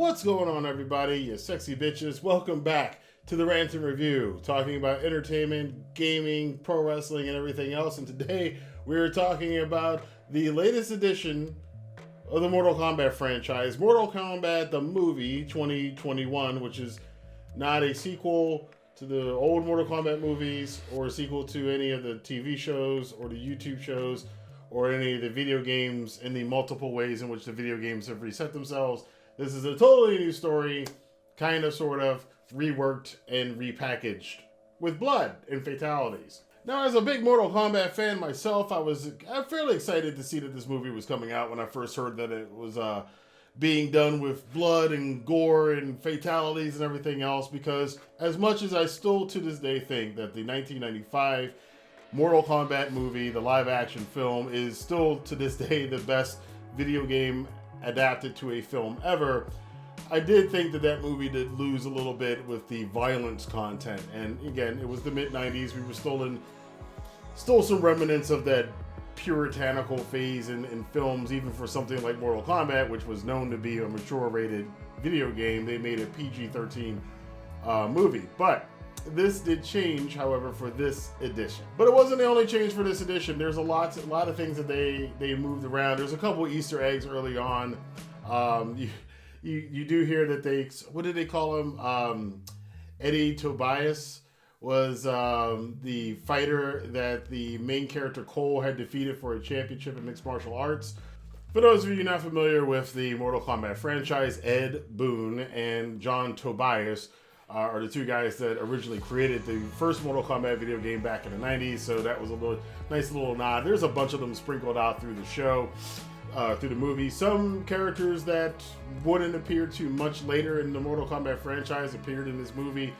What's going on, everybody? You sexy bitches. Welcome back to the Rantin Review, talking about entertainment, gaming, pro wrestling, and everything else. And today we're talking about the latest edition of the Mortal Kombat franchise, Mortal Kombat The Movie 2021, which is not a sequel to the old Mortal Kombat movies or a sequel to any of the TV shows or the YouTube shows or any of the video games in the multiple ways in which the video games have reset themselves. This is a totally new story, kind of, sort of, reworked and repackaged with blood and fatalities. Now, as a big Mortal Kombat fan myself, I'm fairly excited to see that this movie was coming out when I first heard that it was being done with blood and gore and fatalities and everything else, because as much as I still to this day think that the 1995 Mortal Kombat movie, the live action film, is still to this day the best video game adapted to a film ever, I did think that movie did lose a little bit with the violence content. And again, it was the mid-90s. We were still some remnants of that puritanical phase in films, even for something like Mortal Kombat, which was known to be a mature-rated video game. They made a PG-13 movie. But this did change, however, for this edition. But it wasn't the only change for this edition. There's a lot of things that they moved around. There's a couple Easter eggs early on. You do hear that what did they call him? Eddie Tobias was the fighter that the main character Cole had defeated for a championship in mixed martial arts. For those of you not familiar with the Mortal Kombat franchise, Ed Boon and John Tobias are the two guys that originally created the first Mortal Kombat video game back in the 90s, so that was a nice little nod. There's a bunch of them sprinkled out through the show, through the movie. Some characters that wouldn't appear too much later in the Mortal Kombat franchise appeared in this movie.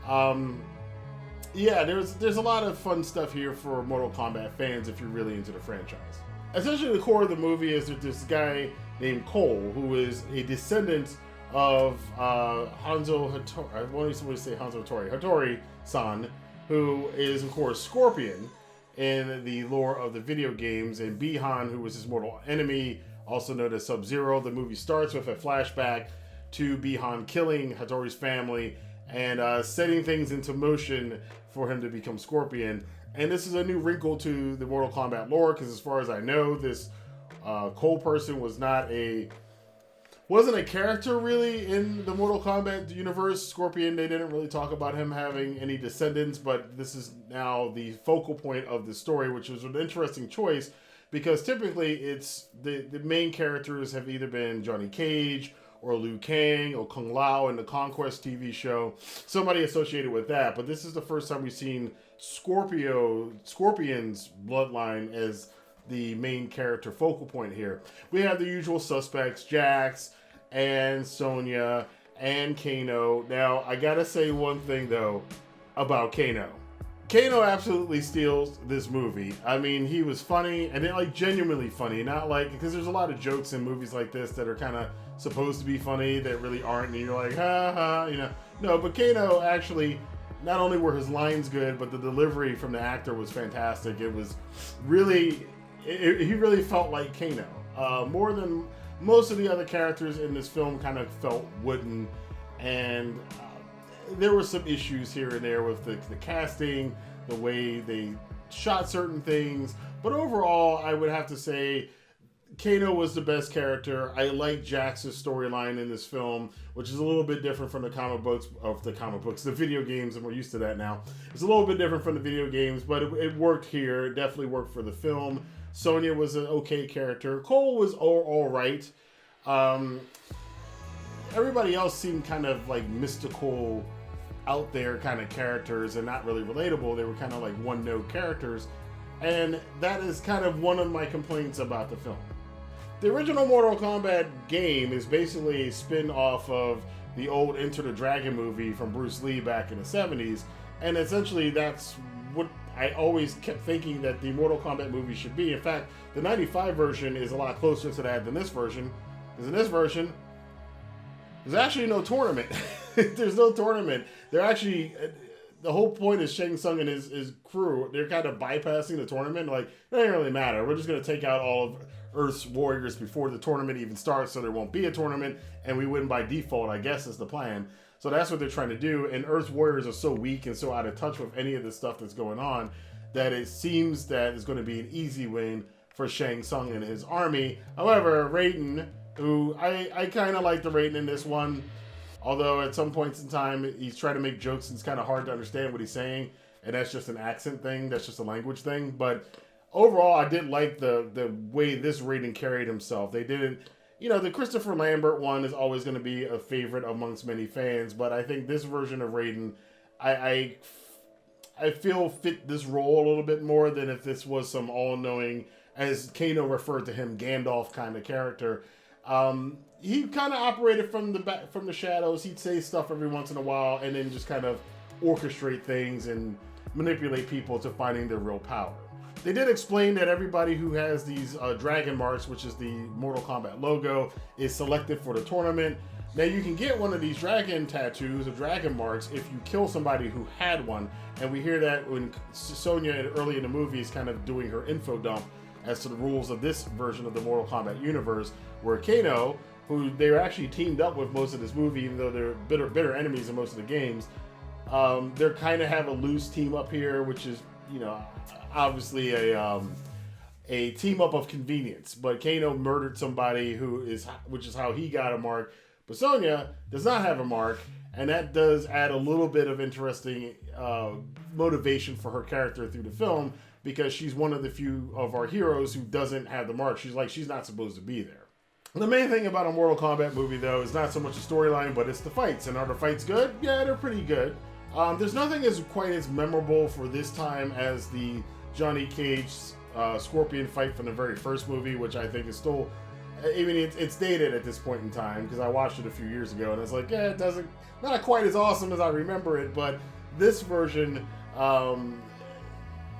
Yeah, there's a lot of fun stuff here for Mortal Kombat fans if you're really into the franchise. Essentially, the core of the movie is that this guy named Cole, who is a descendant of Hanzo Hattori, I want to say Hanzo Hattori-san, who is, of course, Scorpion in the lore of the video games, and Bi-Han, who was his mortal enemy, also known as Sub-Zero. The movie starts with a flashback to Bi-Han killing Hattori's family and setting things into motion for him to become Scorpion. And this is a new wrinkle to the Mortal Kombat lore, because as far as I know, this Cole person wasn't a character really in the Mortal Kombat universe. Scorpion, they didn't really talk about him having any descendants, but this is now the focal point of the story, which was an interesting choice, because typically it's the main characters have either been Johnny Cage or Liu Kang or Kung Lao in the Conquest TV show, somebody associated with that. But this is the first time we've seen Scorpion's bloodline as the main character focal point here. We have the usual suspects, Jax and Sonya and Kano. Now, I gotta say one thing though about Kano. Kano absolutely steals this movie. I mean, he was funny, and like genuinely funny, not like, because there's a lot of jokes in movies like this that are kind of supposed to be funny that really aren't, and you're like, ha ha, you know. No, but Kano actually, not only were his lines good, but the delivery from the actor was fantastic. It was really, he really felt like Kano. More than most of the other characters in this film kind of felt wooden, and there were some issues here and there with the casting, the way they shot certain things. But overall, I would have to say Kano was the best character. I like Jax's storyline in this film, which is a little bit different from the the video games, and we're used to that now. It's a little bit different from the video games, but it worked here. It definitely worked for the film. Sonya was an okay character. Cole was all right. Everybody else seemed kind of like mystical, out there kind of characters and not really relatable. They were kind of like one-note characters, and that is kind of one of my complaints about the film. The original Mortal Kombat game is basically a spin-off of the old Enter the Dragon movie from Bruce Lee back in the 70s, and essentially that's what I always kept thinking that the Mortal Kombat movie should be. In fact, the 95 version is a lot closer to that than this version, because in this version, there's actually no tournament. There's no tournament. They're actually, the whole point is Shang Tsung and his crew, they're kind of bypassing the tournament. Like, it doesn't really matter. We're just going to take out all of Earth's warriors before the tournament even starts, so there won't be a tournament, and we win by default, I guess is the plan. So that's what they're trying to do, and Earth's warriors are so weak and so out of touch with any of the stuff that's going on that it seems that it's going to be an easy win for Shang Tsung and his army. However, Rantin, who I kind of like the Rantin in this one, although at some points in time he's trying to make jokes and it's kind of hard to understand what he's saying, and that's just an accent thing, that's just a language thing. But overall, I did like the way this Rantin carried himself. They didn't, the Christopher Lambert one is always going to be a favorite amongst many fans, but I think this version of Rantin, I feel fit this role a little bit more than if this was some all-knowing, as Kano referred to him, Gandalf kind of character. He kind of operated from the shadows. He'd say stuff every once in a while and then just kind of orchestrate things and manipulate people to finding their real power. They did explain that everybody who has these dragon marks, which is the Mortal Kombat logo, is selected for the tournament. Now you can get one of these dragon tattoos or dragon marks if you kill somebody who had one, and we hear that when Sonya early in the movie is kind of doing her info dump as to the rules of this version of the Mortal Kombat universe, where Kano, who they were actually teamed up with most of this movie, even though they're bitter enemies in most of the games, they're kind of have a loose team up here, which is, obviously a team up of convenience. But Kano murdered somebody which is how he got a mark. But Sonya does not have a mark, and that does add a little bit of interesting motivation for her character through the film, because she's one of the few of our heroes who doesn't have the mark. She's not supposed to be there. The main thing about a Mortal Kombat movie, though, is not so much the storyline, but it's the fights. And are the fights good? Yeah, they're pretty good. There's nothing quite as memorable for this time as the Johnny Cage Scorpion fight from the very first movie, which I think is still, it's dated at this point in time, because I watched it a few years ago, and it's like, yeah, it doesn't, not quite as awesome as I remember it, but this version of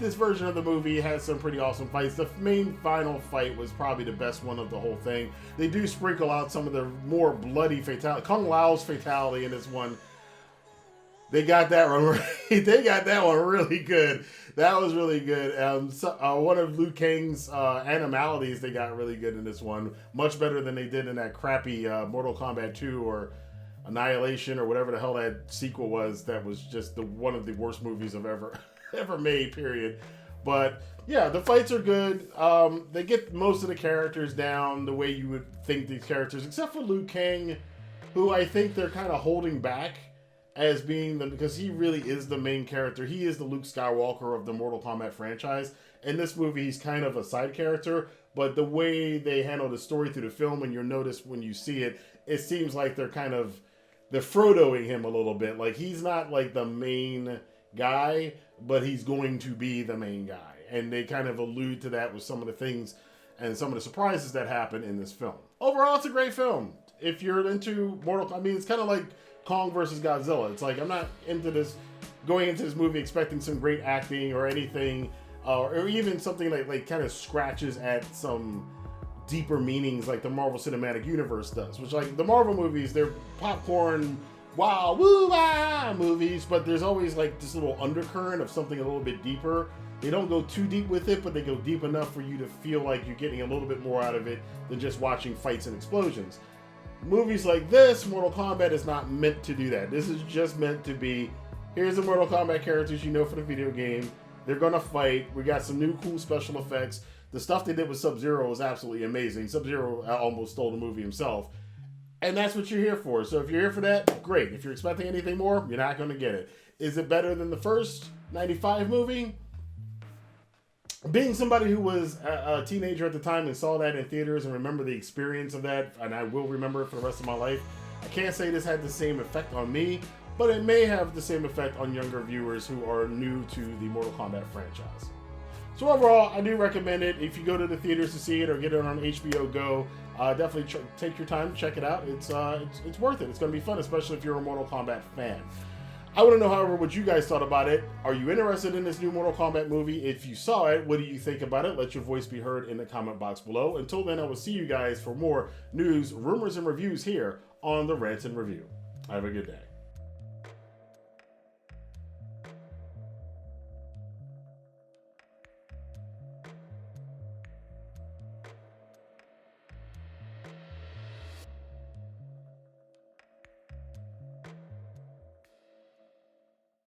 the movie has some pretty awesome fights. The main final fight was probably the best one of the whole thing. They do sprinkle out some of the more bloody fatality. Kung Lao's fatality in this one, they got that one right. They got that one really good. That was really good. One of Liu Kang's animalities they got really good in this one. Much better than they did in that crappy Mortal Kombat 2 or Annihilation or whatever the hell that sequel was. That was just one of the worst movies I've ever made, period. But yeah, the fights are good. They get most of the characters down the way you would think these characters, except for Liu Kang, who I think they're kind of holding back as being because he really is the main character. He is the Luke Skywalker of the Mortal Kombat franchise. In this movie, he's kind of a side character, but the way they handle the story through the film, and you'll notice when you see it, it seems like they're Frodoing him a little bit. Like, he's not like the main guy, but he's going to be the main guy. And they kind of allude to that with some of the things and some of the surprises that happen in this film. Overall, it's a great film. If you're into it's kind of like Kong versus Godzilla. It's like, I'm not going into this movie expecting some great acting or anything, or even something like kind of scratches at some deeper meanings like the Marvel Cinematic Universe does. Which, like, the Marvel movies, they're popcorn, wow, woo, ah movies, but there's always like this little undercurrent of something a little bit deeper. They don't go too deep with it, but they go deep enough for you to feel like you're getting a little bit more out of it than just watching fights and explosions. Movies like this, Mortal Kombat, is not meant to do that. This is just meant to be, here's the Mortal Kombat characters you know for the video game. They're gonna fight. We got some new cool special effects. The stuff they did with Sub-Zero was absolutely amazing. Sub-Zero almost stole the movie himself. And that's what you're here for. So if you're here for that, great. If you're expecting anything more, you're not gonna get it. Is it better than the first 95 movie? Being somebody who was a teenager at the time and saw that in theaters and remember the experience of that, and I will remember it for the rest of my life, I can't say this had the same effect on me, but it may have the same effect on younger viewers who are new to the Mortal Kombat franchise. So overall, I do recommend it. If you go to the theaters to see it or get it on HBO Go, definitely take your time to check it out. It's worth it. It's going to be fun, especially if you're a Mortal Kombat fan. I want to know, however, what you guys thought about it. Are you interested in this new Mortal Kombat movie? If you saw it, what do you think about it? Let your voice be heard in the comment box below. Until then, I will see you guys for more news, rumors, and reviews here on the Rantin Review. Have a good day.